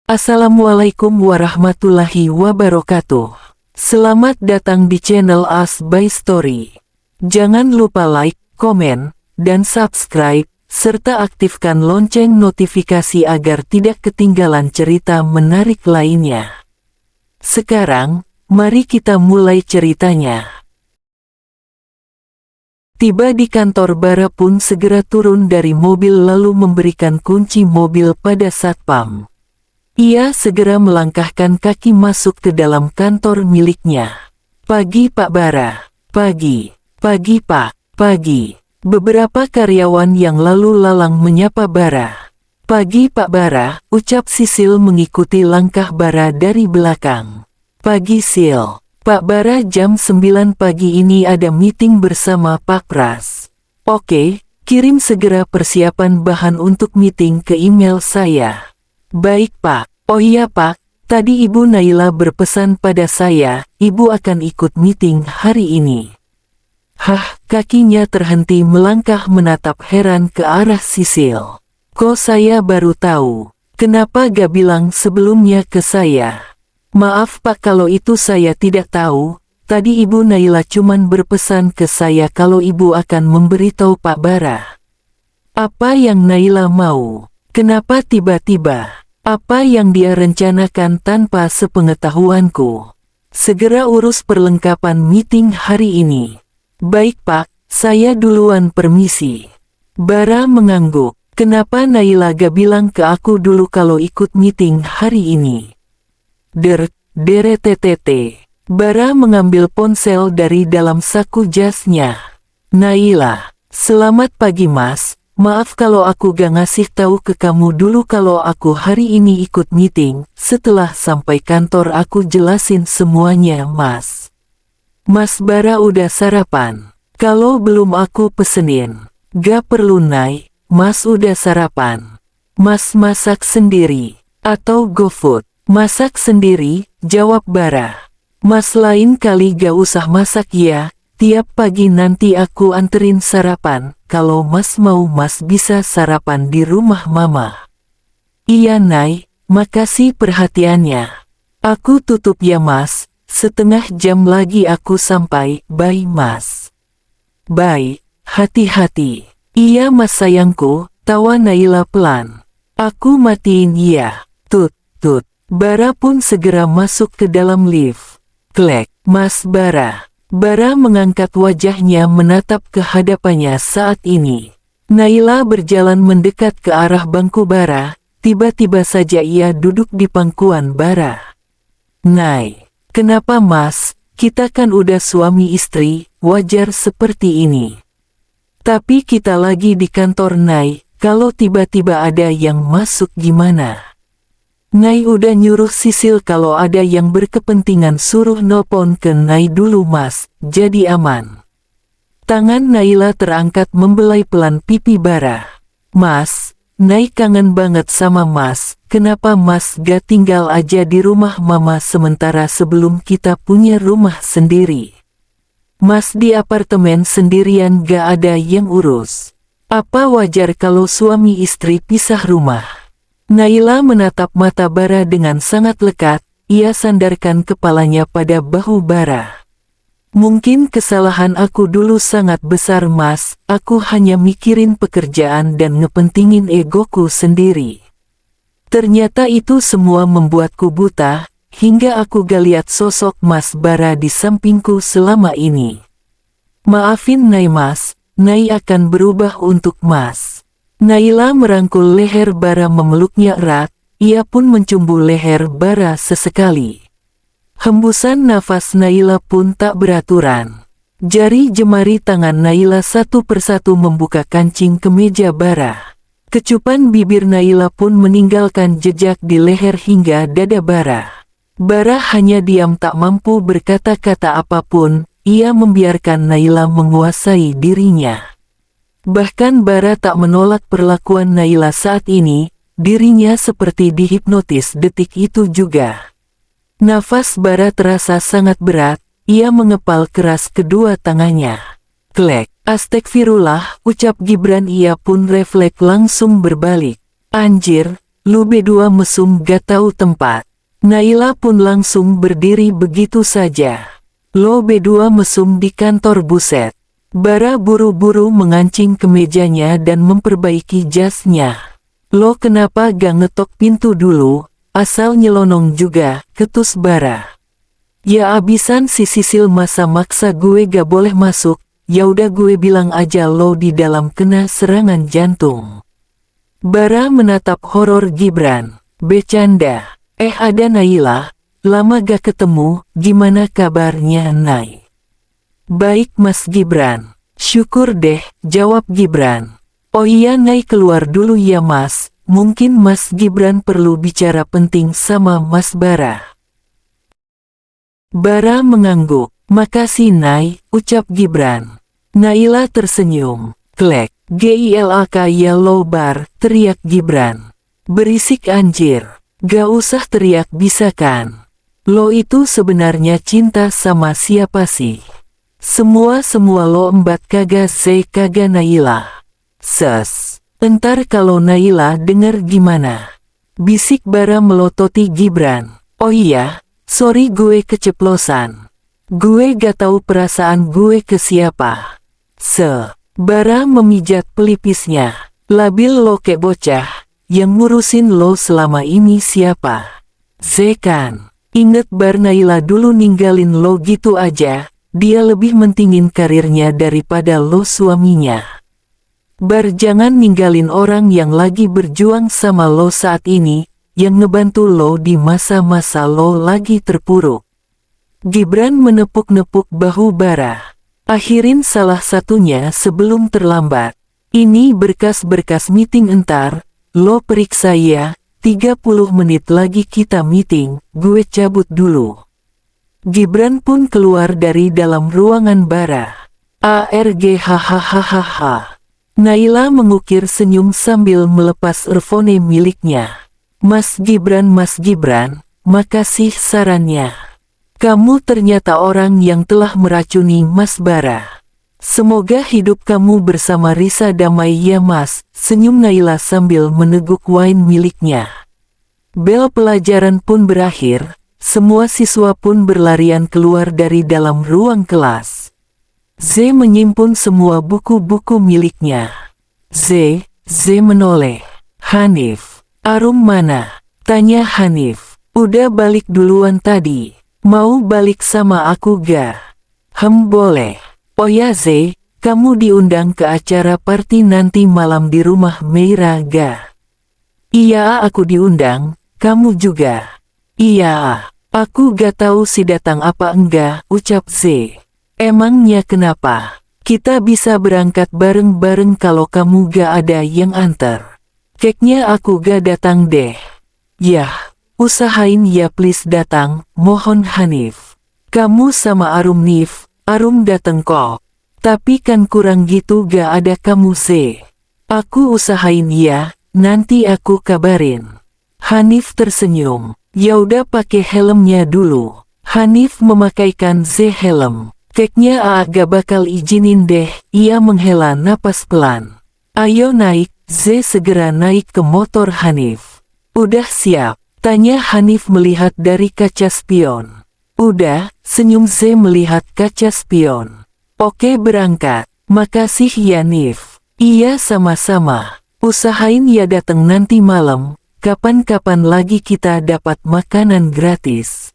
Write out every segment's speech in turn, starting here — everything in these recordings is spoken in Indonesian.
Assalamualaikum warahmatullahi wabarakatuh. Selamat datang di channel As by Story. Jangan lupa like, komen, dan subscribe, serta aktifkan lonceng notifikasi agar tidak ketinggalan cerita menarik lainnya. Sekarang, mari kita mulai ceritanya. Tiba di kantor, Bara pun segera turun dari mobil lalu memberikan kunci mobil pada satpam. Ia segera melangkahkan kaki masuk ke dalam kantor miliknya. "Pagi Pak Bara." "Pagi." "Pagi Pak." "Pagi." Beberapa karyawan yang lalu lalang menyapa Bara. "Pagi Pak Bara," ucap Sisil mengikuti langkah Bara dari belakang. "Pagi Sil." "Pak Bara, jam 9 pagi ini ada meeting bersama Pak Pras." "Oke, kirim segera persiapan bahan untuk meeting ke email saya." "Baik Pak." "Oh iya Pak, tadi Ibu Naila berpesan pada saya, Ibu akan ikut meeting hari ini." Hah, kakinya terhenti melangkah menatap heran ke arah Sisil. "Kok saya baru tahu? Kenapa gak bilang sebelumnya ke saya?" "Maaf Pak, kalau itu saya tidak tahu. Tadi Ibu Naila cuman berpesan ke saya kalau Ibu akan memberitahu Pak Bara." "Apa yang Naila mau? Kenapa tiba-tiba? Apa yang dia rencanakan tanpa sepengetahuanku? Segera urus perlengkapan meeting hari ini." "Baik Pak, saya duluan permisi." Bara mengangguk. "Kenapa Naila gak bilang ke aku dulu kalau ikut meeting hari ini?" Deretetete. Bara mengambil ponsel dari dalam saku jasnya. "Naila, selamat pagi Mas. Maaf kalau aku gak ngasih tahu ke kamu dulu kalau aku hari ini ikut meeting. Setelah sampai kantor aku jelasin semuanya Mas." "Mas Bara udah sarapan? Kalau belum aku pesenin." "Gak perlu Nay, Mas udah sarapan." "Mas masak sendiri? Atau GoFood?" "Masak sendiri," jawab Bara. "Mas lain kali gak usah masak ya. Tiap pagi nanti aku anterin sarapan. Kalau Mas mau Mas bisa sarapan di rumah Mama." "Iya Nay, makasih perhatiannya. Aku tutup ya Mas, setengah jam lagi aku sampai. Bye Mas." "Bye, hati-hati." "Iya Mas sayangku," tawa Naila pelan. "Aku matiin ya." Tut. Bara pun segera masuk ke dalam lift. Klek. "Mas Bara." Bara mengangkat wajahnya menatap ke hadapannya saat ini. Naila berjalan mendekat ke arah bangku Bara, tiba-tiba saja ia duduk di pangkuan Bara. "Nay, kenapa Mas? Kita kan udah suami istri, wajar seperti ini." "Tapi kita lagi di kantor Nay, kalau tiba-tiba ada yang masuk gimana?" "Nay udah nyuruh Sisil kalau ada yang berkepentingan suruh nelpon ke Nay dulu Mas, jadi aman." Tangan Naila terangkat membelai pelan pipi Bara. "Mas, Nay kangen banget sama Mas. Kenapa Mas gak tinggal aja di rumah Mama sementara sebelum kita punya rumah sendiri? Mas di apartemen sendirian gak ada yang urus. Apa wajar kalau suami istri pisah rumah?" Naila menatap mata Bara dengan sangat lekat, ia sandarkan kepalanya pada bahu Bara. "Mungkin kesalahan aku dulu sangat besar Mas, aku hanya mikirin pekerjaan dan ngepentingin egoku sendiri. Ternyata itu semua membuatku buta, hingga aku gak lihat sosok Mas Bara di sampingku selama ini. Maafin Nay Mas, Nay akan berubah untuk Mas." Naila merangkul leher Bara memeluknya erat, ia pun mencumbu leher Bara sesekali. Hembusan nafas Naila pun tak beraturan. Jari jemari tangan Naila satu persatu membuka kancing kemeja Bara. Kecupan bibir Naila pun meninggalkan jejak di leher hingga dada Bara. Bara hanya diam tak mampu berkata-kata apapun, ia membiarkan Naila menguasai dirinya. Bahkan Bara tak menolak perlakuan Naila saat ini, dirinya seperti dihipnotis detik itu juga. Nafas Bara terasa sangat berat, ia mengepal keras kedua tangannya. Klek. "Astagfirullah," ucap Gibran, ia pun refleks langsung berbalik. "Anjir, Lu berdua mesum gak tahu tempat. Naila pun langsung berdiri begitu saja. Lo berdua mesum di kantor buset. Bara buru-buru mengancing ke mejanya dan memperbaiki jasnya. Lo kenapa gak ngetok pintu dulu, asal nyelonong juga, ketus Bara. Ya abisan si Sisil masa maksa gue gak boleh masuk, ya udah gue bilang aja lo di dalam kena serangan jantung. Bara menatap horor Gibran, bercanda. Ada Naila, lama gak ketemu, gimana kabarnya Nay? Baik Mas Gibran, syukur deh, jawab Gibran. Oh iya Nay keluar dulu ya Mas, mungkin Mas Gibran perlu bicara penting sama Mas Bara. Bara mengangguk, makasih Nay, ucap Gibran. Naila tersenyum, klek, GILAK Yellow Bar, teriak Gibran. Berisik anjir. Gak usah teriak bisa kan? Lo itu sebenarnya cinta sama siapa sih? Semua lo embat kagak kagak Naila. Entar kalau Naila denger gimana? Bisik Bara melototi Gibran. Oh iya, sorry gue keceplosan. Gue gak tahu perasaan gue ke siapa. Bara memijat pelipisnya. Labil lo kek bocah. Yang ngurusin lo selama ini siapa? Kan, inget Bar Naila dulu ninggalin lo gitu aja, dia lebih mentingin karirnya daripada lo suaminya. Bar jangan ninggalin orang yang lagi berjuang sama lo saat ini, yang ngebantu lo di masa-masa lo lagi terpuruk. Gibran menepuk-nepuk bahu Bara. Akhirin salah satunya sebelum terlambat. Ini berkas-berkas meeting entar. Lo periksa ya, 30 menit lagi kita meeting, gue cabut dulu. Gibran pun keluar dari dalam ruangan Bara. ARG hahaha. Naila mengukir senyum sambil melepas earphone miliknya. Mas Gibran, makasih sarannya. Kamu ternyata orang yang telah meracuni Mas Bara. Semoga hidup kamu bersama Risa damai ya Mas, senyum Naila sambil meneguk wine miliknya. Bel pelajaran pun berakhir, semua siswa pun berlarian keluar dari dalam ruang kelas. Z menyimpun semua buku-buku miliknya. Z menoleh. Hanif, Arum mana? Tanya Hanif. Udah balik duluan tadi, mau balik sama aku ga? Boleh. Oh ya Z, kamu diundang ke acara party nanti malam di rumah Meira ga? Iya aku diundang, kamu juga. Iya, aku gak tahu sih datang apa enggak, ucap Z. Emangnya kenapa? Kita bisa berangkat bareng-bareng kalau kamu gak ada yang antar. Keknya aku gak datang deh. Yah, usahain ya please datang, mohon Hanif. Kamu sama Arum Nif. Arum dateng kok. Tapi kan kurang gitu gak ada kamu Z. Aku usahain ya, nanti aku kabarin. Hanif tersenyum. Yaudah pakai helmnya dulu. Hanif memakaikan Z helm. Keknya gak bakal izinin deh, ia menghela napas pelan. Ayo naik, Z segera naik ke motor Hanif. Udah siap? Tanya Hanif melihat dari kaca spion. Udah, senyum Z melihat kaca spion. Oke berangkat, makasih ya Nif. Iya sama-sama. Usahain ya datang nanti malam, kapan-kapan lagi kita dapat makanan gratis.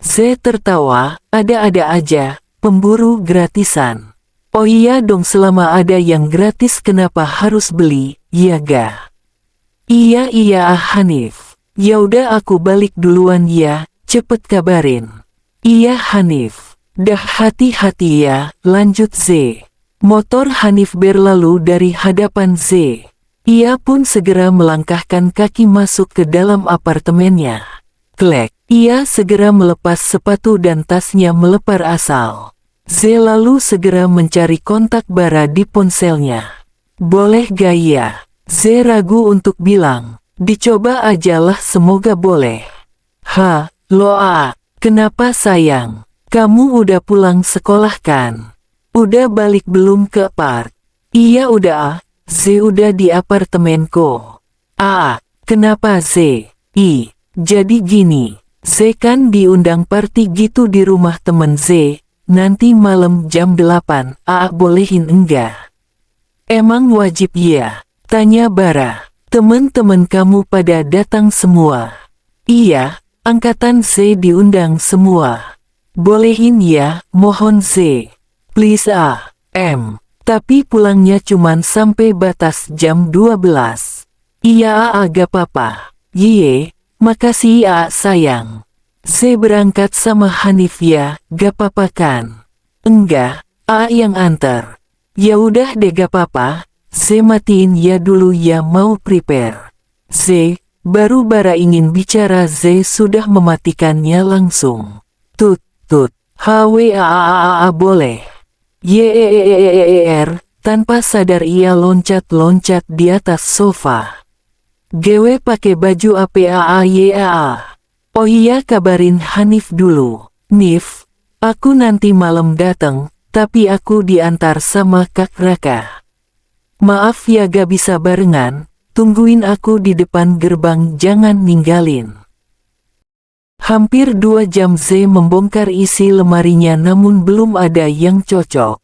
Z tertawa, ada-ada aja, pemburu gratisan. Oh iya dong selama ada yang gratis kenapa harus beli, ya ga? Iya Hanif. Yaudah aku balik duluan ya, cepet kabarin. Iya Hanif. Dah hati-hati ya, lanjut Z. Motor Hanif berlalu dari hadapan Z. Ia pun segera melangkahkan kaki masuk ke dalam apartemennya. Klek. Ia segera melepas sepatu dan tasnya melepar asal. Z lalu segera mencari kontak Bara di ponselnya. Boleh gaya? Z ragu untuk bilang. Dicoba ajalah semoga boleh. Loa, kenapa sayang? Kamu udah pulang sekolah kan? Udah balik belum ke apart? Iya udah Z udah di apartemenku. Kenapa Z? Jadi gini, Z kan diundang party gitu di rumah temen Z, nanti malam jam 8, Aa bolehin enggak? Emang wajib ya? Tanya Bara. Temen-temen kamu pada datang semua. Iya, angkatan Z diundang semua. Bolehin ya, mohon Z. Please Tapi pulangnya cuman sampai batas jam 12. Iya agak apa-apa. Ye, makasih ya sayang. Z berangkat sama Hanif ya, gak apa-apa kan? Enggak, yang antar. Ya udah deh gak apa-apa, Z matiin ya dulu ya mau prepare. Z, baru Bara ingin bicara Z sudah mematikannya langsung. Tut, HWAAA boleh. Yeeeeeer, tanpa sadar ia loncat-loncat di atas sofa. Gewe pakai baju APAAYAA. Oh iya kabarin Hanif dulu. Nif, aku nanti malam dateng, tapi aku diantar sama Kak Raka. Maaf ya gak bisa barengan, tungguin aku di depan gerbang jangan ninggalin. Hampir 2 jam Z membongkar isi lemarinya namun belum ada yang cocok.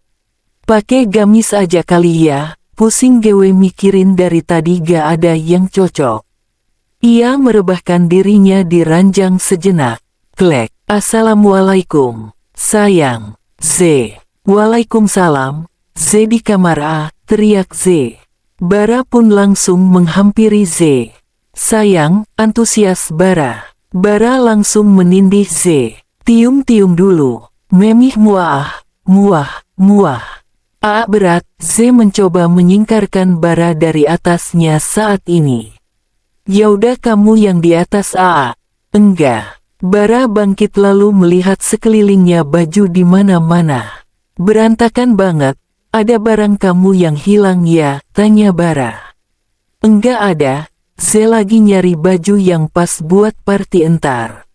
Pakai gamis aja kali ya, pusing gue mikirin dari tadi gak ada yang cocok. Ia merebahkan dirinya di ranjang sejenak. Klek, Assalamualaikum, sayang, Z. Waalaikumsalam, Z di kamar A, teriak Z. Bara pun langsung menghampiri Z. Sayang, antusias Bara. Bara langsung menindih Z. Tium-tium dulu. Memih muah. Berat, Z mencoba menyingkarkan Bara dari atasnya saat ini. Yaudah kamu yang di atas Enggak. Bara bangkit lalu melihat sekelilingnya baju di mana-mana. Berantakan banget. Ada barang kamu yang hilang ya? Tanya Bara. Enggak ada. Z lagi nyari baju yang pas buat party entar.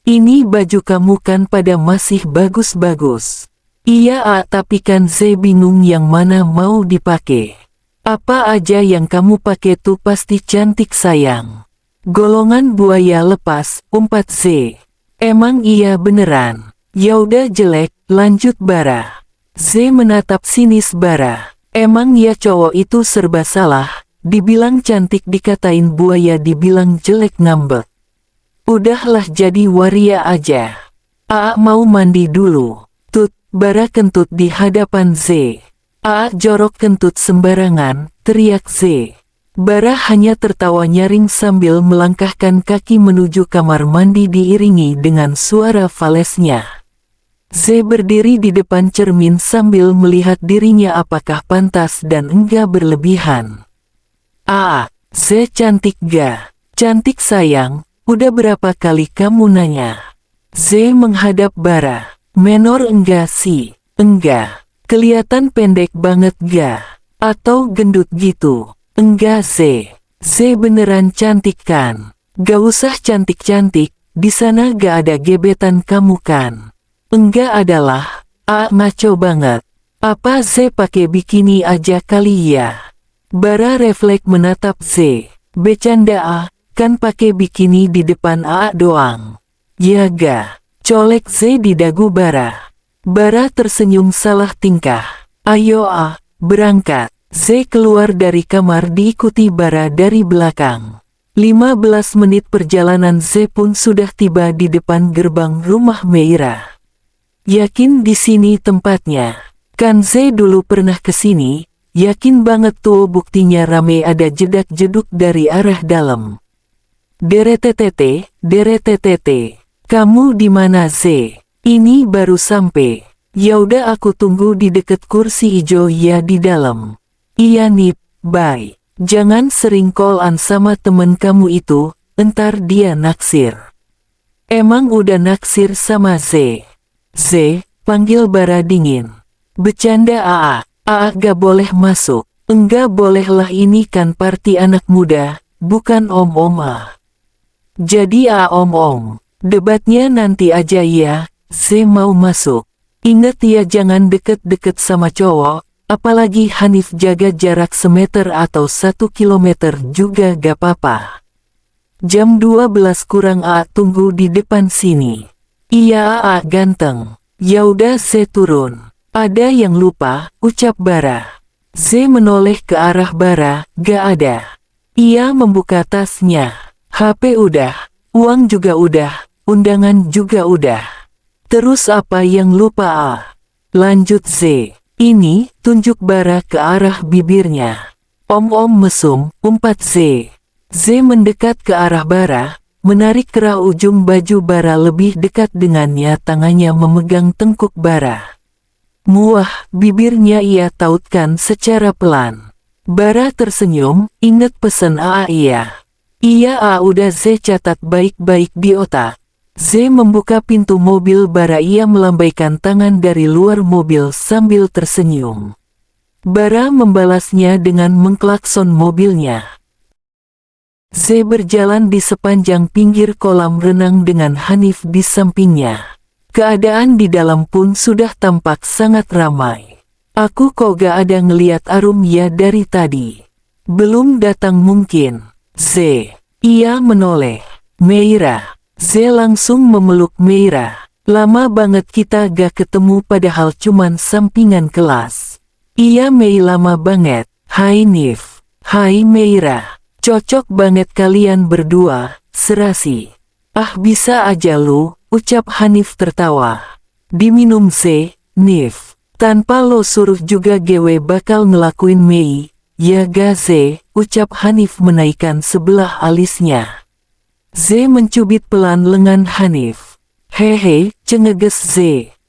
Ini baju kamu kan pada masih bagus-bagus. Iya tapi kan Z bingung yang mana mau dipakai. Apa aja yang kamu pakai tuh pasti cantik sayang. Golongan buaya lepas, umpat Z. Emang iya beneran. Yaudah jelek, lanjut Bara. Z menatap sinis Bara. Emang ya cowok itu serba salah. Dibilang cantik dikatain buaya dibilang jelek ngambek. Udahlah jadi waria aja. Mau mandi dulu. Tut, Bara kentut di hadapan Z. Jorok kentut sembarangan, teriak Z. Bara hanya tertawa nyaring sambil melangkahkan kaki menuju kamar mandi diiringi dengan suara falesnya. Z berdiri di depan cermin sambil melihat dirinya apakah pantas dan enggak berlebihan. Z cantik gak? Cantik sayang, udah berapa kali kamu nanya? Z menghadap Bara. Menor enggak sih? Enggak. Kelihatan pendek banget gak? Atau gendut gitu? Enggak Z. Z beneran cantik kan? Gak usah cantik-cantik, di sana gak ada gebetan kamu kan? Enggak adalah, maco banget. Apa Z pakai bikini aja kali ya? Bara refleks menatap Z. Bercanda kan pakai bikini di depan doang. Ya ga, colek Z di dagu Bara. Bara tersenyum salah tingkah. Ayo berangkat. Z keluar dari kamar diikuti Bara dari belakang. 15 menit perjalanan Z pun sudah tiba di depan gerbang rumah Meira. Yakin di sini tempatnya? Kan Z dulu pernah kesini. Yakin banget tuh buktinya rame ada jedak-jeduk dari arah dalam. Deretetete. Kamu di mana Z? Ini baru sampai. Yaudah aku tunggu di deket kursi ijo ya di dalam. Iya Nip, bye. Jangan sering call-an sama temen kamu itu, entar dia naksir. Emang udah naksir sama Z? Z, panggil Bara dingin. Bercanda gak boleh masuk. Enggak boleh lah ini kan party anak muda, bukan om-om Jadi om-om. Debatnya nanti aja ya, Z mau masuk. Ingat ya jangan deket-deket sama cowok, apalagi Hanif jaga jarak semeter atau 1 kilometer juga gak apa-apa. Jam 12 kurang tunggu di depan sini. Iya ganteng. Yaudah Z turun. Ada yang lupa, ucap Bara. Z menoleh ke arah Bara, gak ada. Ia membuka tasnya. HP udah, uang juga udah, undangan juga udah. Terus apa yang lupa Lanjut Z. Ini, tunjuk Bara ke arah bibirnya. Om mesum, umpat Z. Z mendekat ke arah Bara, menarik kerah ujung baju Bara lebih dekat dengannya, tangannya memegang tengkuk Bara. Muah, bibirnya ia tautkan secara pelan. Bara tersenyum, ingat pesan iya. Iya udah Z catat baik-baik di otak. Z membuka pintu mobil Bara, ia melambaikan tangan dari luar mobil sambil tersenyum. Bara membalasnya dengan mengklakson mobilnya. Z berjalan di sepanjang pinggir kolam renang dengan Hanif di sampingnya. Keadaan di dalam pun sudah tampak sangat ramai. Aku kok gak ada ngeliat Arum ya dari tadi. Belum datang mungkin. Z. Ia menoleh. Meira. Z langsung memeluk Meira. Lama banget kita gak ketemu padahal cuman sampingan kelas. Iya Mei, lama banget. Hai Nif. Hai Meira. Cocok banget kalian berdua, serasi. Bisa aja lu, ucap Hanif tertawa. Diminum Z, Nif. Tanpa lo suruh juga gue bakal ngelakuin Mei. Ya ga Z, ucap Hanif menaikkan sebelah alisnya. Z mencubit pelan lengan Hanif. Hehe, cengeges Z.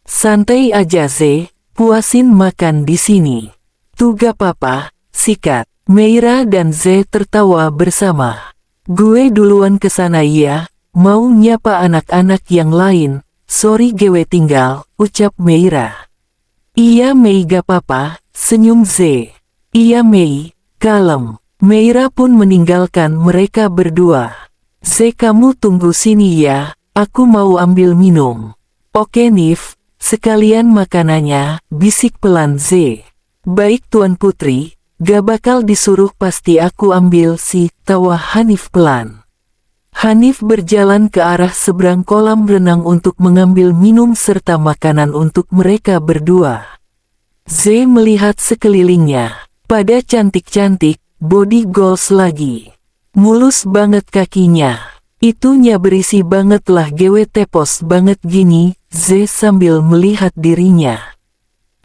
Santai aja Z, puasin makan di sini. Tuh gak apa-apa, sikat. Meira dan Z tertawa bersama. Gue duluan kesana ya, mau nyapa anak-anak yang lain. Sorry gue tinggal, ucap Meira. Iya Mei gak apa-apa, senyum Z. Iya Mei, kalem. Meira pun meninggalkan mereka berdua. Z kamu tunggu sini ya, aku mau ambil minum. Oke Nif, sekalian makanannya, bisik pelan Z. Baik Tuan Putri. Gak bakal disuruh, pasti aku ambil sih, tawa Hanif pelan. Hanif berjalan ke arah seberang kolam renang untuk mengambil minum serta makanan untuk mereka berdua. Z melihat sekelilingnya. Pada cantik-cantik, body goals lagi. Mulus banget kakinya. Itunya berisi banget lah, gue tepos banget gini, Z sambil melihat dirinya.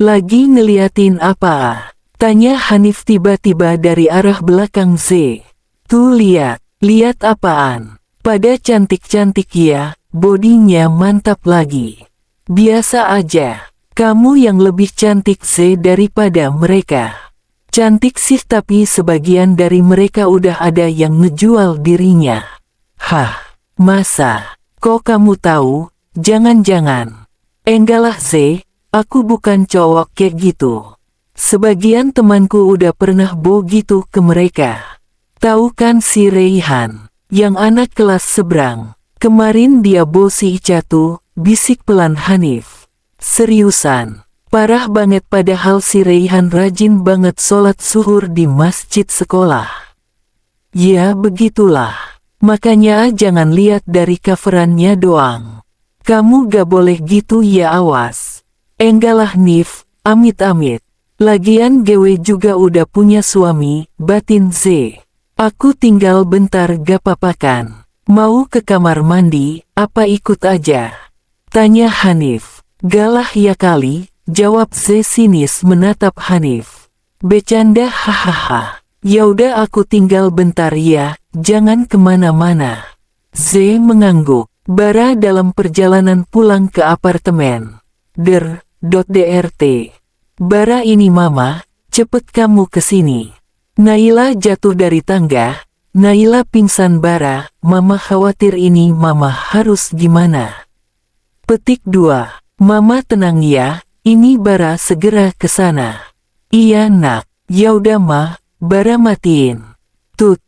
Lagi ngeliatin apa Tanya Hanif tiba-tiba dari arah belakang Z. Tuh lihat apaan? Pada cantik-cantik ya, bodinya mantap lagi. Biasa aja, kamu yang lebih cantik Z daripada mereka. Cantik sih, tapi sebagian dari mereka udah ada yang ngejual dirinya. Hah, masa? Kok kamu tahu? Jangan-jangan. Enggaklah Z, aku bukan cowok kayak gitu. Sebagian temanku udah pernah begitu ke mereka. Tahu kan si Reihan, yang anak kelas seberang. Kemarin dia si Icatu, bisik pelan Hanif. Seriusan, parah banget, padahal si Reihan rajin banget sholat zuhur di masjid sekolah. Ya begitulah, makanya jangan lihat dari coverannya doang. Kamu gak boleh gitu ya, awas. Enggaklah Nif, amit-amit. Lagian gue juga udah punya suami, batin Z. Aku tinggal bentar, gak apa-apa kan? Mau ke kamar mandi, apa ikut aja? Tanya Hanif. Galah ya kali, jawab Z sinis menatap Hanif. Bercanda, hahaha. Yaudah aku tinggal bentar ya, jangan kemana-mana. Z mengangguk. Bara dalam perjalanan pulang ke apartemen. Drt. Bara ini mama, cepet kamu kesini. Naila jatuh dari tangga, Naila pingsan. Bara, mama khawatir ini, mama harus gimana? Petik 2. Mama tenang ya, ini Bara segera kesana. Iya nak, yaudah mah, Bara matiin. Tut.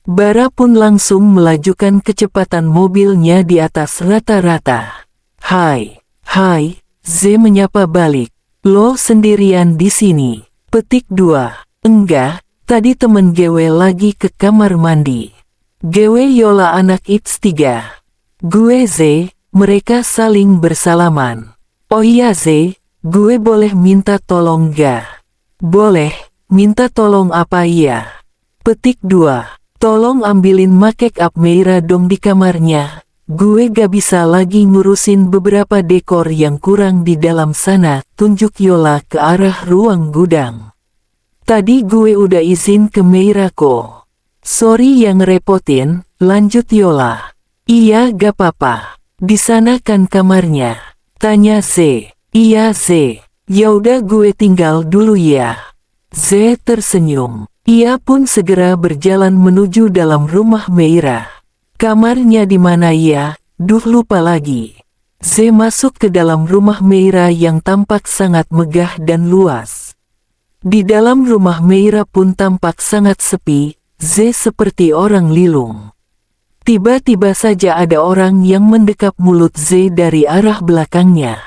Bara pun langsung melajukan kecepatan mobilnya di atas rata-rata. Hai, Z menyapa balik. Lo sendirian di sini? Petik 2. Enggak, tadi temen gue lagi ke kamar mandi. Gue Yola anak Ips 3. Gue Z, mereka saling bersalaman. Oh iya Z, gue boleh minta tolong gak? Boleh, minta tolong apa ya? Petik 2. Tolong ambilin make up Meira dong di kamarnya. Gue gak bisa lagi ngurusin beberapa dekor yang kurang di dalam sana. Tunjuk Yola ke arah ruang gudang. Tadi gue udah izin ke Meira kok. Sorry yang repotin, lanjut Yola. Iya gak apa-apa. Di sana kan kamarnya? Tanya Z. Iya Z. Yaudah gue tinggal dulu ya. Z tersenyum. Ia pun segera berjalan menuju dalam rumah Meira. Kamarnya di mana ya? Duh lupa lagi. Z masuk ke dalam rumah Meira yang tampak sangat megah dan luas. Di dalam rumah Meira pun tampak sangat sepi. Z seperti orang linglung. Tiba-tiba saja ada orang yang mendekap mulut Z dari arah belakangnya.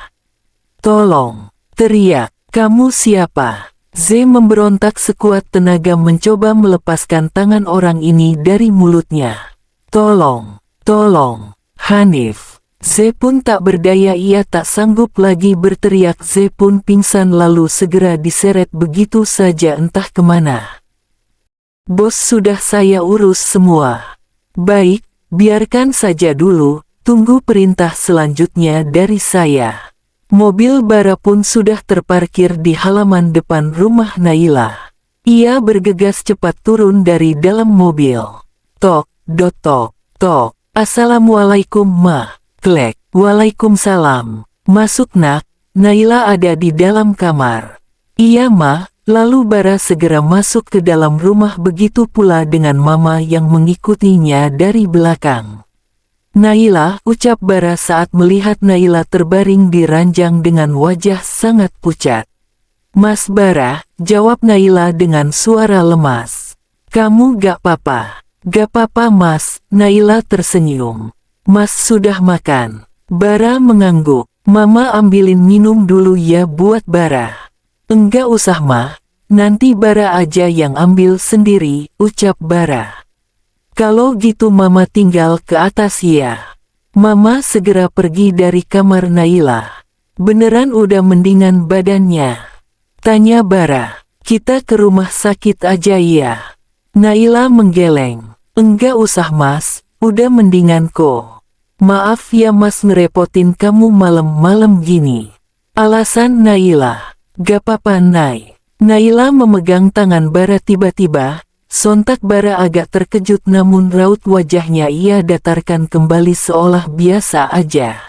Tolong, teriak, kamu siapa? Z memberontak sekuat tenaga mencoba melepaskan tangan orang ini dari mulutnya. Tolong, tolong, Hanif. Z pun tak berdaya, ia tak sanggup lagi berteriak. Z pun pingsan lalu segera diseret begitu saja entah kemana. Bos, sudah saya urus semua. Baik, biarkan saja dulu, tunggu perintah selanjutnya dari saya. Mobil Bara pun sudah terparkir di halaman depan rumah Naila. Ia bergegas cepat turun dari dalam mobil. Tok, dot tok, tok. Assalamualaikum ma. Klek, waalaikumsalam. Masuk nak, Naila ada di dalam kamar. Iya ma. Lalu Bara segera masuk ke dalam rumah, begitu pula dengan mama yang mengikutinya dari belakang. Naila, ucap Bara saat melihat Naila terbaring di ranjang dengan wajah sangat pucat. Mas Bara, jawab Naila dengan suara lemas. Kamu gak apa-apa? Gak apa-apa mas, Naila tersenyum. Mas sudah makan? Bara mengangguk. Mama ambilin minum dulu ya buat Bara. Enggak usah mah, nanti Bara aja yang ambil sendiri, ucap Bara. Kalau gitu mama tinggal ke atas ya. Mama segera pergi dari kamar Naila. Beneran udah mendingan badannya? Tanya Bara. Kita ke rumah sakit aja ya. Naila menggeleng. Enggak usah mas, udah mendingan kok. Maaf ya mas ngerepotin kamu malam-malam gini. Alasan Naila. Gak apa-apa Nay. Naila memegang tangan Bara. Tiba-tiba, sontak Bara agak terkejut, namun raut wajahnya ia datarkan kembali seolah biasa aja.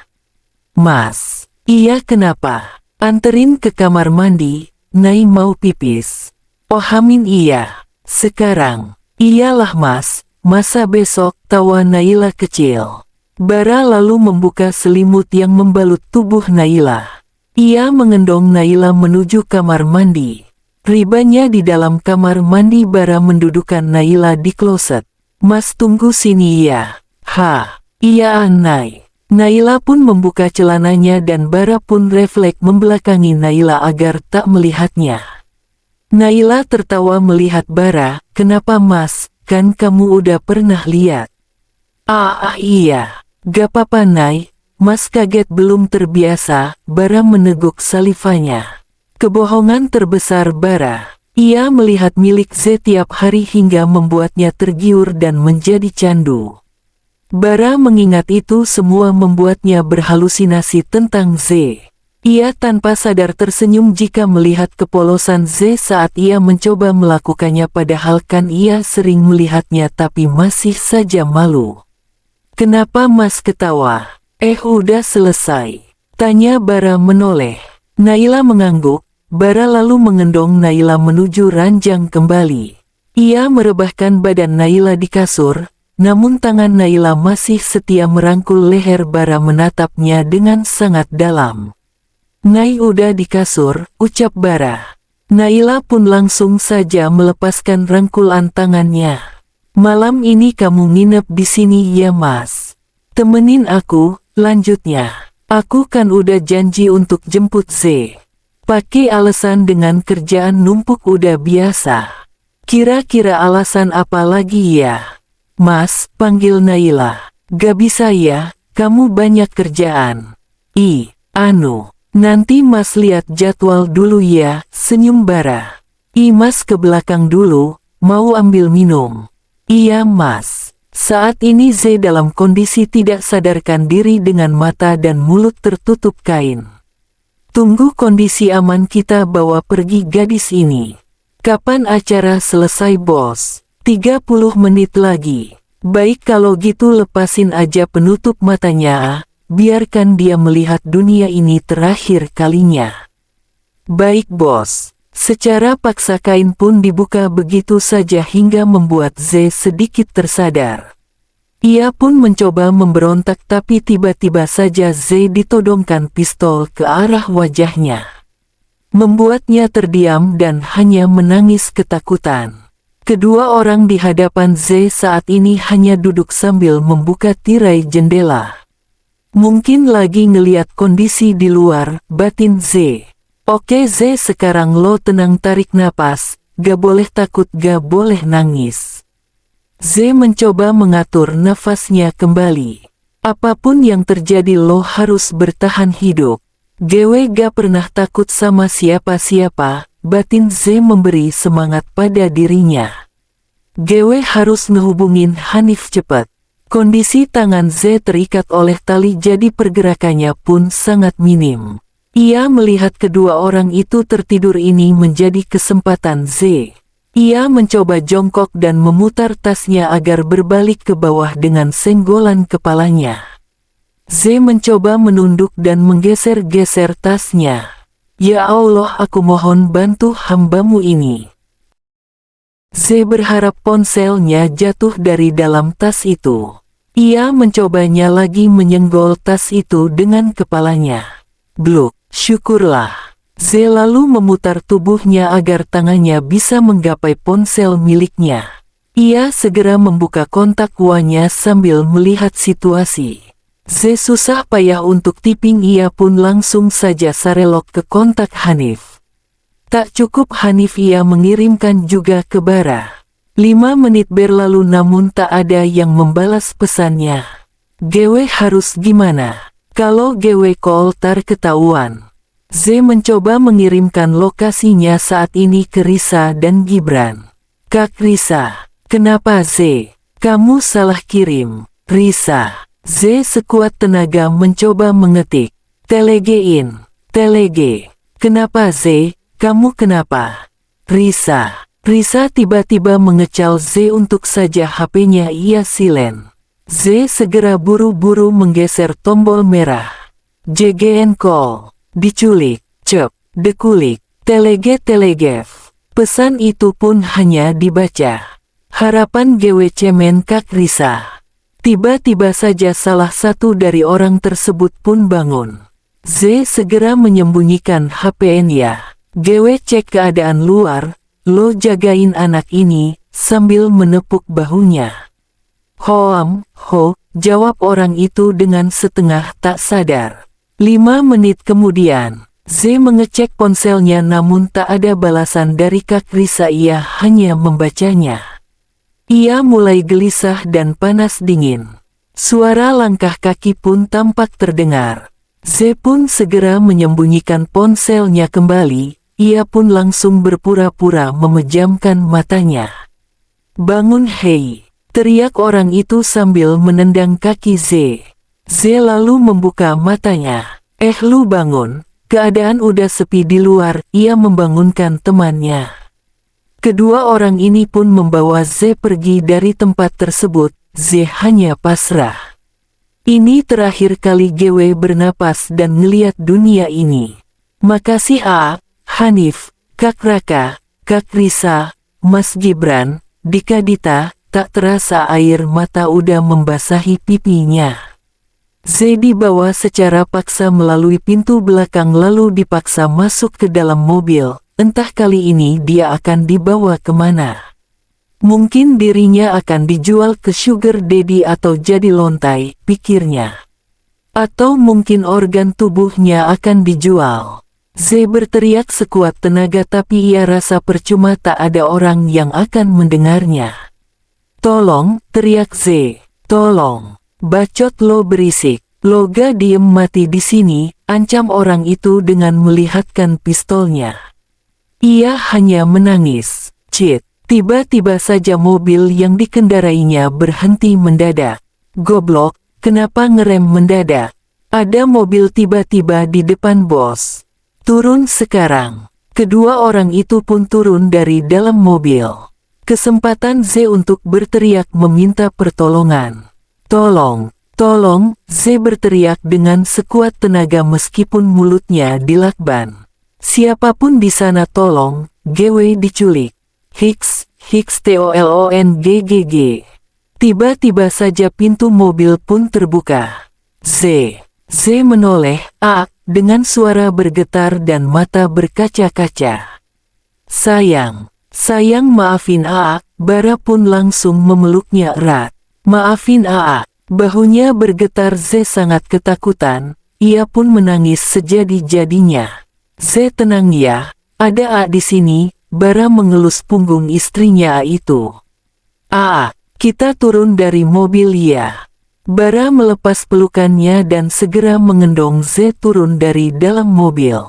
Mas, iya kenapa? Anterin ke kamar mandi, Nay mau pipis. Oh amin iya, sekarang. Iyalah mas, masa besok, tawa Naila kecil. Bara lalu membuka selimut yang membalut tubuh Naila. Ia mengendong Naila menuju kamar mandi. Ribanya di dalam kamar mandi, Bara mendudukkan Naila di kloset. Mas tunggu sini ya. Ha, iya Nay. Naila pun membuka celananya dan Bara pun refleks membelakangi Naila agar tak melihatnya. Naila tertawa melihat Bara. Kenapa mas, kan kamu udah pernah lihat. Iya, gak apa-apa Nay. Mas kaget belum terbiasa, Bara meneguk salivanya. Kebohongan terbesar Bara. Ia melihat milik Z tiap hari hingga membuatnya tergiur dan menjadi candu. Bara mengingat itu semua membuatnya berhalusinasi tentang Z. Ia tanpa sadar tersenyum jika melihat kepolosan Z saat ia mencoba melakukannya, padahal kan ia sering melihatnya tapi masih saja malu. Kenapa mas ketawa? Udah selesai? Tanya Bara menoleh. Naila mengangguk. Bara lalu mengendong Naila menuju ranjang kembali. Ia merebahkan badan Naila di kasur, namun tangan Naila masih setia merangkul leher Bara menatapnya dengan sangat dalam. Nay udah di kasur, ucap Bara. Naila pun langsung saja melepaskan rangkulan tangannya. Malam ini kamu nginep di sini ya mas? Temenin aku. Lanjutnya, aku kan udah janji untuk jemput Z. Pakai alasan dengan kerjaan numpuk udah biasa. Kira-kira alasan apa lagi ya? Mas, panggil Naila. Gak bisa ya, kamu banyak kerjaan. Anu, nanti Mas lihat jadwal dulu ya, senyum Bara. Mas ke belakang dulu, mau ambil minum. Iya Mas. Saat ini Z dalam kondisi tidak sadarkan diri dengan mata dan mulut tertutup kain. Tunggu kondisi aman kita bawa pergi gadis ini. Kapan acara selesai bos? 30 menit lagi. Baik kalau gitu lepasin aja penutup matanya, biarkan dia melihat dunia ini terakhir kalinya. Baik bos. Secara paksa kain pun dibuka begitu saja hingga membuat Z sedikit tersadar. Ia pun mencoba memberontak tapi tiba-tiba saja Z ditodongkan pistol ke arah wajahnya. Membuatnya terdiam dan hanya menangis ketakutan. Kedua orang di hadapan Z saat ini hanya duduk sambil membuka tirai jendela. Mungkin lagi ngeliat kondisi di luar, batin Z. Oke Z, sekarang lo tenang, tarik napas, gak boleh takut, gak boleh nangis. Z mencoba mengatur nafasnya kembali. Apapun yang terjadi lo harus bertahan hidup. Gue gak pernah takut sama siapa-siapa, batin Z memberi semangat pada dirinya. Gue harus ngehubungin Hanif cepat. Kondisi tangan Z terikat oleh tali jadi pergerakannya pun sangat minim. Ia melihat kedua orang itu tertidur, ini menjadi kesempatan Z. Ia mencoba jongkok dan memutar tasnya agar berbalik ke bawah dengan senggolan kepalanya. Z mencoba menunduk dan menggeser-geser tasnya. Ya Allah, aku mohon bantu hambamu ini. Z berharap ponselnya jatuh dari dalam tas itu. Ia mencobanya lagi menyenggol tas itu dengan kepalanya. Bluk. Syukurlah. Z lalu memutar tubuhnya agar tangannya bisa menggapai ponsel miliknya. Ia segera membuka kontak wanya sambil melihat situasi. Z susah payah untuk tipping, ia pun langsung saja sarelok ke kontak Hanif. Tak cukup Hanif, ia mengirimkan juga ke Bara. 5 menit berlalu namun tak ada yang membalas pesannya. Gue harus gimana? Kalau gue call tar ketahuan. Z mencoba mengirimkan lokasinya saat ini ke Risa dan Gibran. Kak Risa, kenapa Z? Kamu salah kirim. Risa. Z sekuat tenaga mencoba mengetik. Telegein. Telege. Kenapa Z? Kamu kenapa? Risa. Risa tiba-tiba mengecal Z, untuk saja HP-nya ia silen. Z segera buru-buru menggeser tombol merah. JGN call. Diculik. Cep. Dekulik. Telegef. Pesan itu pun hanya dibaca. Harapan GW cemen Kak Risa. Tiba-tiba saja salah satu dari orang tersebut pun bangun. Z segera menyembunyikan HP-nya. GW cek keadaan luar, lo jagain anak ini, sambil menepuk bahunya. Hoam, jawab orang itu dengan setengah tak sadar. 5 menit kemudian, Z mengecek ponselnya namun tak ada balasan dari Kak Risa, ia hanya membacanya. Ia mulai gelisah dan panas dingin. Suara langkah kaki pun tampak terdengar. Z pun segera menyembunyikan ponselnya kembali, ia pun langsung berpura-pura memejamkan matanya. Bangun hei! Teriak orang itu sambil menendang kaki Z. Z lalu membuka matanya. Lu bangun, keadaan udah sepi di luar, ia membangunkan temannya. Kedua orang ini pun membawa Z pergi dari tempat tersebut, Z hanya pasrah. Ini terakhir kali GW bernapas dan ngeliat dunia ini. Makasih Hanif, Kak Raka, Kak Risa, Mas Gibran, Dika Dita. Tak terasa air mata udah membasahi pipinya. Z dibawa secara paksa melalui pintu belakang lalu dipaksa masuk ke dalam mobil. Entah kali ini dia akan dibawa kemana. Mungkin dirinya akan dijual ke sugar daddy atau jadi lontai, pikirnya. Atau mungkin organ tubuhnya akan dijual. Z berteriak sekuat tenaga tapi ia rasa percuma, tak ada orang yang akan mendengarnya. Tolong, teriak Z. Tolong. Bacot lo berisik. Lo gak diem mati di sini, ancam orang itu dengan melihatkan pistolnya. Ia hanya menangis. Cit. Tiba-tiba saja mobil yang dikendarainya berhenti mendadak. Goblok, kenapa ngerem mendadak? Ada mobil tiba-tiba di depan bos. Turun sekarang. Kedua orang itu pun turun dari dalam mobil. Kesempatan Z untuk berteriak meminta pertolongan. Tolong, tolong, Z berteriak dengan sekuat tenaga meskipun mulutnya dilakban. Siapapun di sana tolong, GW diculik. Hicks TOLONGGG. Tiba-tiba saja pintu mobil pun terbuka. Z menoleh, dengan suara bergetar dan mata berkaca-kaca. Sayang maafin Bara pun langsung memeluknya erat. Maafin bahunya bergetar. Z sangat ketakutan, ia pun menangis sejadi-jadinya. Z tenang ya, ada di sini, Bara mengelus punggung istrinya itu. Kita turun dari mobil ya. Bara melepas pelukannya dan segera mengendong Z turun dari dalam mobil.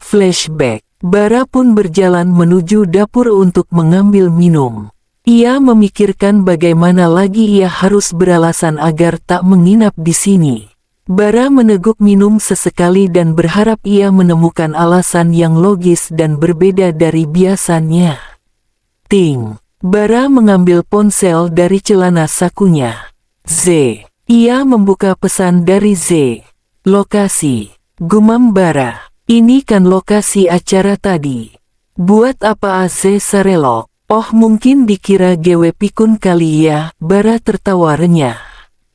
Flashback. Bara pun berjalan menuju dapur untuk mengambil minum. Ia memikirkan bagaimana lagi ia harus beralasan agar tak menginap di sini. Bara meneguk minum sesekali dan berharap ia menemukan alasan yang logis dan berbeda dari biasanya. Ting. Bara mengambil ponsel dari celana sakunya. Z. Ia membuka pesan dari Z. Lokasi. Gumam Bara. Ini kan lokasi acara tadi. Buat apa Z sarelok? Oh mungkin dikira GW pikun kali ya, Bara tertawa renyah.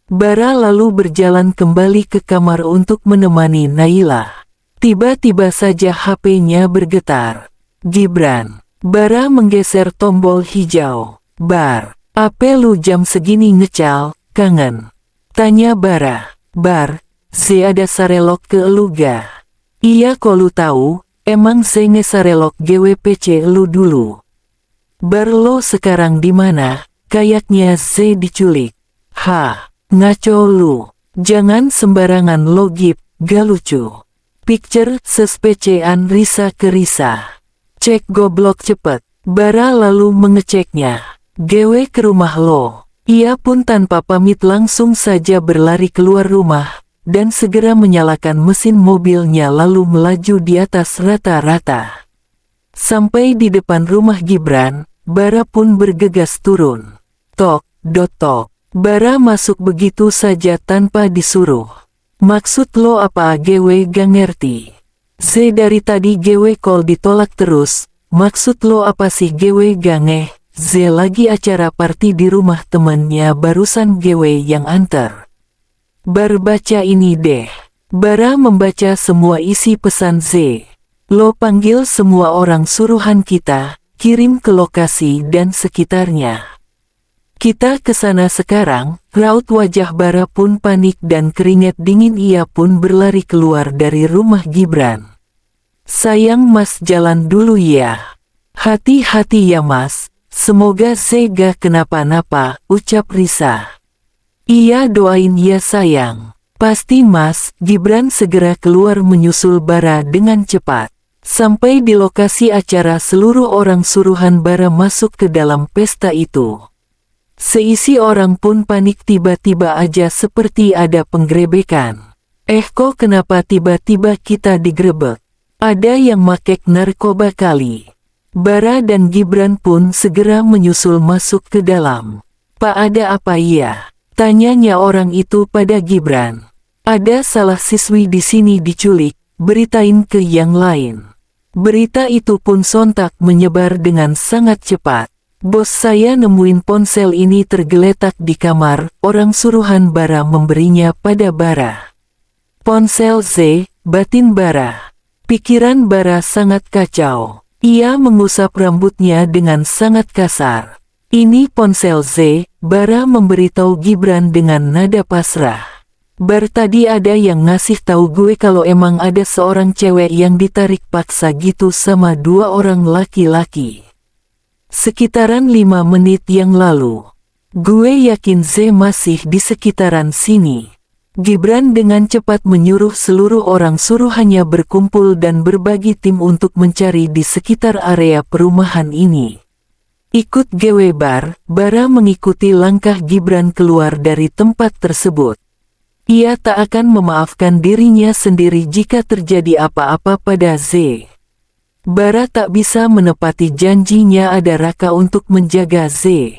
Bara lalu berjalan kembali ke kamar untuk menemani Naila. Tiba-tiba saja HP-nya bergetar. Gibran. Bara menggeser tombol hijau. Bar, ape lu jam segini ngecal, kangen? Tanya Bara. Bar, Z ada sarelok ke elu ga? Iya kok lu tahu, emang Z ngesarelok GWPC lu dulu. Bar lo sekarang di mana? Kayaknya Z diculik. Ngaco lu. Jangan sembarangan lo Gib, gak lucu. Picture sespecean Risa ke Risa. Cek goblok cepet. Bara lalu mengeceknya. GW ke rumah lo. Ia pun tanpa pamit langsung saja berlari keluar rumah, dan segera menyalakan mesin mobilnya lalu melaju di atas rata-rata. Sampai di depan rumah Gibran, Bara pun bergegas turun. Tok. Bara masuk begitu saja tanpa disuruh. Maksud lo apa? GW gak ngerti. Z dari tadi GW call ditolak terus. Maksud lo apa sih? GW gak ngeh. Z lagi acara party di rumah temannya, barusan GW yang antar. Bar baca ini deh. Bara membaca semua isi pesan Z. Lo panggil semua orang suruhan kita, kirim ke lokasi dan sekitarnya. Kita kesana sekarang. Raut wajah Bara pun panik dan keringat dingin. Ia pun berlari keluar dari rumah Gibran. Sayang mas, jalan dulu ya. Hati-hati ya mas, semoga Z gak kenapa-napa, ucap Risa. Iya doain ya sayang. Pasti mas. Gibran segera keluar menyusul Bara dengan cepat. Sampai di lokasi acara, seluruh orang suruhan Bara masuk ke dalam pesta itu. Seisi orang pun panik, tiba-tiba aja seperti ada penggerebekan. Kok kenapa tiba-tiba kita digerebek? Ada yang makek narkoba kali. Bara dan Gibran pun segera menyusul masuk ke dalam. Pak, ada apa ya? Tanyanya orang itu pada Gibran. Ada salah siswi di sini diculik, beritain ke yang lain. Berita itu pun sontak menyebar dengan sangat cepat. Bos saya nemuin ponsel ini tergeletak di kamar, orang suruhan Bara memberinya pada Bara. Ponsel Z, batin Bara. Pikiran Bara sangat kacau. Ia mengusap rambutnya dengan sangat kasar. Ini ponsel Z, Bara memberitahu Gibran dengan nada pasrah. Bar, tadi ada yang ngasih tahu gue kalau emang ada seorang cewek yang ditarik paksa gitu sama dua orang laki-laki. Sekitaran 5 menit yang lalu. Gue yakin Z masih di sekitaran sini. Gibran dengan cepat menyuruh seluruh orang suruhannya berkumpul dan berbagi tim untuk mencari di sekitar area perumahan ini. Ikut gue Bara mengikuti langkah Gibran keluar dari tempat tersebut. Ia tak akan memaafkan dirinya sendiri jika terjadi apa-apa pada Z. Bara tak bisa menepati janjinya ada Raka untuk menjaga Z.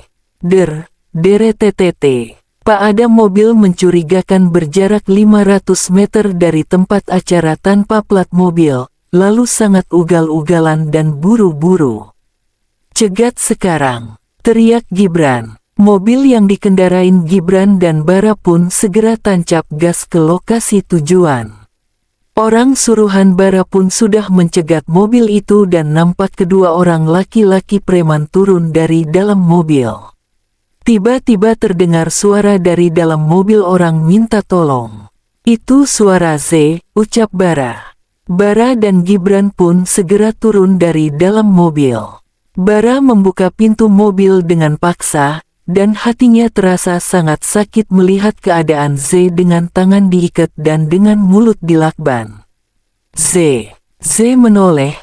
Deretetete. Pak ada mobil mencurigakan berjarak 500 meter dari tempat acara tanpa plat mobil, lalu sangat ugal-ugalan dan buru-buru. Cegat sekarang, teriak Gibran. Mobil yang dikendarain Gibran dan Bara pun segera tancap gas ke lokasi tujuan. Orang suruhan Bara pun sudah mencegat mobil itu dan nampak kedua orang laki-laki preman turun dari dalam mobil. Tiba-tiba terdengar suara dari dalam mobil orang minta tolong. Itu suara Z, ucap Bara. Bara dan Gibran pun segera turun dari dalam mobil. Bara membuka pintu mobil dengan paksa, dan hatinya terasa sangat sakit melihat keadaan Z dengan tangan diikat dan dengan mulut dilakban. Z menoleh,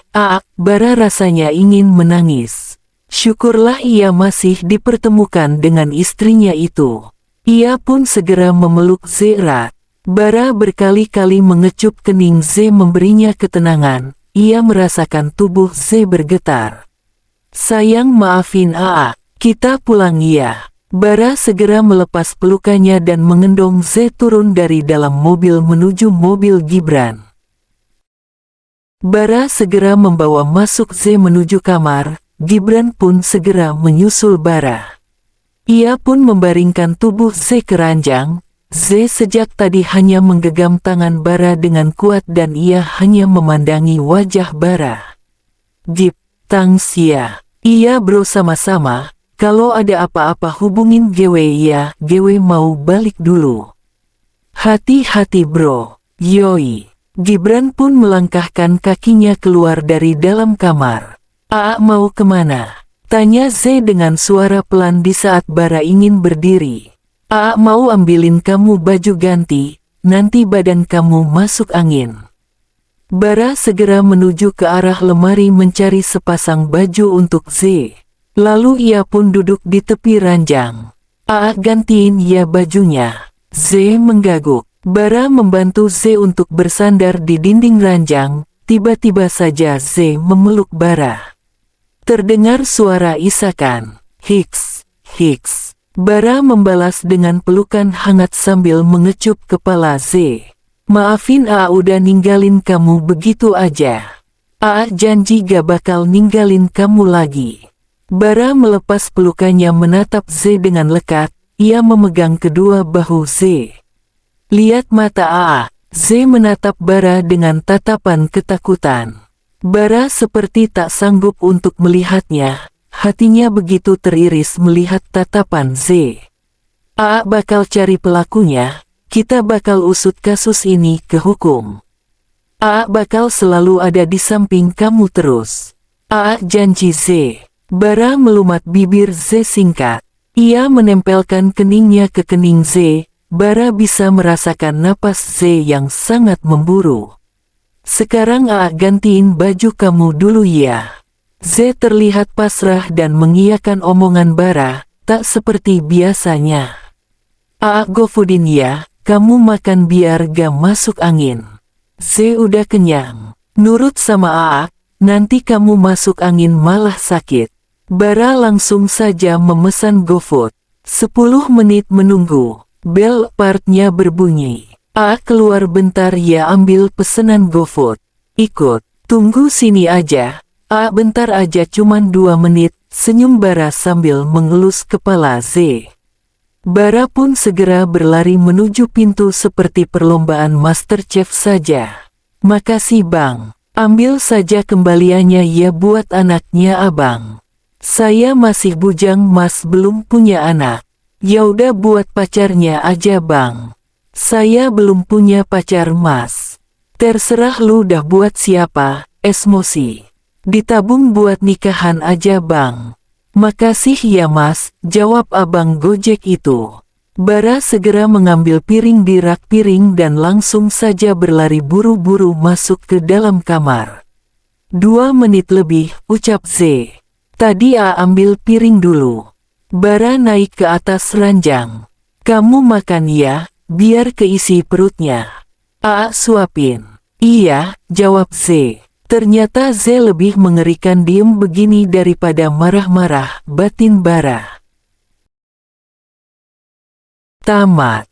Bara rasanya ingin menangis. Syukurlah ia masih dipertemukan dengan istrinya itu. Ia pun segera memeluk Z erat. Bara berkali-kali mengecup kening Z memberinya ketenangan, ia merasakan tubuh Z bergetar. Sayang maafin kita pulang ya. Bara segera melepas pelukannya dan mengendong Z turun dari dalam mobil menuju mobil Gibran. Bara segera membawa masuk Z menuju kamar, Gibran pun segera menyusul Bara. Ia pun membaringkan tubuh Z ke ranjang. Z sejak tadi hanya menggenggam tangan Bara dengan kuat dan ia hanya memandangi wajah Bara. Tangsia. Iya bro sama-sama, kalau ada apa-apa hubungin gue ya, gue mau balik dulu. Hati-hati bro, yoi. Gibran pun melangkahkan kakinya keluar dari dalam kamar. Mau kemana? Tanya Z dengan suara pelan di saat Bara ingin berdiri. Mau ambilin kamu baju ganti, nanti badan kamu masuk angin. Bara segera menuju ke arah lemari mencari sepasang baju untuk Z. Lalu ia pun duduk di tepi ranjang. Gantiin ya bajunya. Z menggaguk. Bara membantu Z untuk bersandar di dinding ranjang. Tiba-tiba saja Z memeluk Bara. Terdengar suara isakan. Hiks. Bara membalas dengan pelukan hangat sambil mengecup kepala Z. Maafin udah ninggalin kamu begitu aja. Janji gak bakal ninggalin kamu lagi. Bara melepas pelukannya menatap Z dengan lekat, ia memegang kedua bahu Z. Lihat mata Z menatap Bara dengan tatapan ketakutan. Bara seperti tak sanggup untuk melihatnya, hatinya begitu teriris melihat tatapan Z. Bakal cari pelakunya. Kita bakal usut kasus ini ke hukum. Bakal selalu ada di samping kamu terus. Janji Z. Bara melumat bibir Z singkat. Ia menempelkan keningnya ke kening Z. Bara bisa merasakan napas Z yang sangat memburu. Sekarang gantiin baju kamu dulu ya. Z terlihat pasrah dan mengiyakan omongan Bara, tak seperti biasanya. Gofudin ya. Kamu makan biar gak masuk angin. Z udah kenyang. Nurut sama nanti kamu masuk angin malah sakit. Bara langsung saja memesan GoFood. 10 menit menunggu. Bel partnya berbunyi. Keluar bentar ya ambil pesanan GoFood. Ikut. Tunggu sini aja. Bentar aja cuman 2 menit. Senyum Bara sambil mengelus kepala Z. Bara pun segera berlari menuju pintu seperti perlombaan MasterChef saja. Makasih bang, ambil saja kembaliannya ya buat anaknya abang. Saya masih bujang mas belum punya anak. Yaudah buat pacarnya aja bang. Saya belum punya pacar mas. Terserah lu dah buat siapa, esmosi. Ditabung buat nikahan aja bang. Makasih ya mas, jawab abang Gojek itu. Bara segera mengambil piring di rak piring dan langsung saja berlari buru-buru masuk ke dalam kamar. 2 menit lebih, ucap Z. Tadi A ambil piring dulu. Bara naik ke atas ranjang. Kamu makan ya, biar keisi perutnya. A suapin. Iya, jawab Z. Ternyata Z lebih mengerikan diem begini daripada marah-marah, batin Bara. Tamat.